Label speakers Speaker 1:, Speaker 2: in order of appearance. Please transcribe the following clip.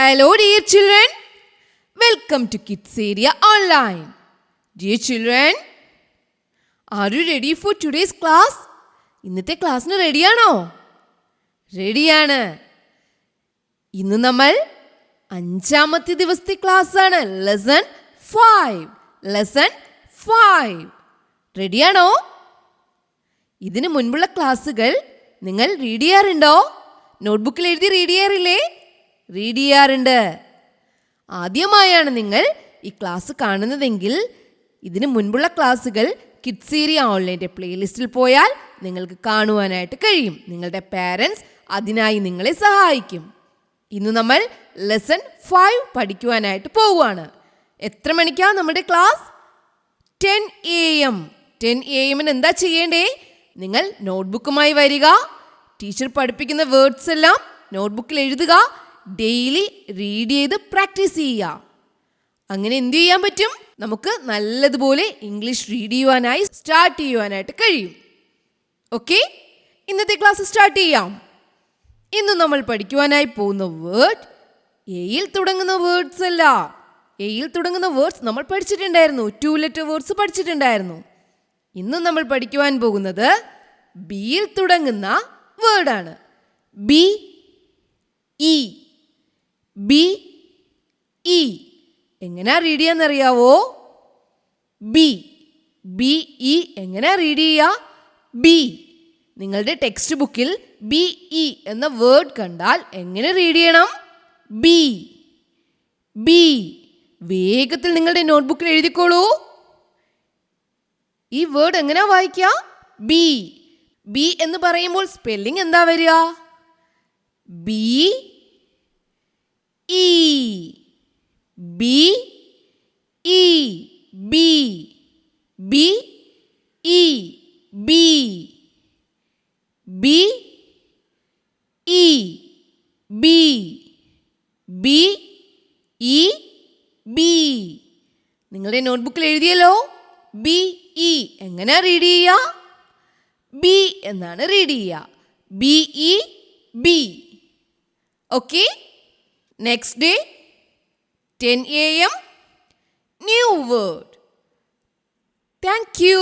Speaker 1: Hello dear children, welcome to Kids Area Online. Dear children, are you ready for today's class? ഇന്നത്തെ ക്ലാസ്സിന് റെഡിയാണോ? റെഡിയാണ്. ഇന്ന് നമ്മൾ 5ാമത്തെ ദിവസത്തെ ക്ലാസ് ആണ്. ലെസൺ 5. റെഡിയാണോ? ഇതിനു മുൻപുള്ള ക്ലാസ്സുകൾ നിങ്ങൾ റീഡ് ചെയ്യാറുണ്ടോ? നോട്ട്ബുക്കിൽ എഴുതി റീഡ് ചെയ്യാറില്ലേ? റീഡ് ചെയ്യാറുണ്ട്. ആദ്യമായാണ് നിങ്ങൾ ഈ ക്ലാസ് കാണുന്നതെങ്കിൽ ഇതിനു മുൻപുള്ള ക്ലാസ്സുകൾ കിഡ്സ് ഏരിയ ഓൺലൈൻ്റെ പ്ലേലിസ്റ്റിൽ പോയാൽ നിങ്ങൾക്ക് കാണുവാനായിട്ട് കഴിയും. നിങ്ങളുടെ പാരൻസ് അതിനായി നിങ്ങളെ സഹായിക്കും. ഇന്ന് നമ്മൾ ലെസൺ 5 പഠിക്കുവാനായിട്ട് പോവുകയാണ്. എത്ര മണിക്കാണ് നമ്മുടെ ക്ലാസ്? 10 AM. 10 AM എന്താ ചെയ്യേണ്ടേ? നിങ്ങൾ നോട്ട്ബുക്കുമായി വരിക. ടീച്ചർ പഠിപ്പിക്കുന്ന വേർഡ്സ് എല്ലാം നോട്ട്ബുക്കിൽ എഴുതുക. ഡെയിലി റീഡ് ചെയ്ത് പ്രാക്ടീസ് ചെയ്യുക. അങ്ങനെ എന്ത് ചെയ്യാൻ പറ്റും? നമുക്ക് നല്ലതുപോലെ ഇംഗ്ലീഷ് റീഡ് ചെയ്യുവാനായി സ്റ്റാർട്ട് ചെയ്യുവാനായിട്ട് കഴിയും. ഓക്കെ, ഇന്നത്തെ ക്ലാസ് സ്റ്റാർട്ട് ചെയ്യാം. ഇന്ന് നമ്മൾ പഠിക്കുവാനായി പോകുന്ന വേർഡ് എയിൽ തുടങ്ങുന്ന വേർഡ്സ് അല്ല. എയിൽ തുടങ്ങുന്ന വേർഡ്സ് നമ്മൾ പഠിച്ചിട്ടുണ്ടായിരുന്നു. 2 ലെറ്റർ വേർഡ്സ് പഠിച്ചിട്ടുണ്ടായിരുന്നു. ഇന്ന് നമ്മൾ പഠിക്കുവാൻ പോകുന്നത് ബിയിൽ തുടങ്ങുന്ന വേർഡാണ്. B E. ബി ഇ എങ്ങനെയാ റീഡ് ചെയ്യാന്നറിയാവോ? ബി ഇ എങ്ങനെയാ റീഡ് ചെയ്യുക? ബി. നിങ്ങളുടെ ടെക്സ്റ്റ് ബുക്കിൽ ബി ഇ എന്ന വേർഡ് കണ്ടാൽ എങ്ങനെ റീഡ് ചെയ്യണം? ബി. വേഗത്തിൽ നിങ്ങളുടെ നോട്ട്ബുക്കിൽ എഴുതിക്കോളൂ. ഈ വേർഡ് എങ്ങനെയാ വായിക്കുക? ബി എന്ന് പറയുമ്പോൾ സ്പെല്ലിംഗ് എന്താ വരിക? B E. B E. B B E. B B E. B B E. B. നിങ്ങളുടെ നോട്ട്ബുക്കിൽ എഴുതിയല്ലോ. ബി ഇ എങ്ങനെ റീഡ് ചെയ്യുക? ബി എന്നാണ് റീഡ് ചെയ്യുക. B E. B. Okay, next day 10 AM, new word. Thank you.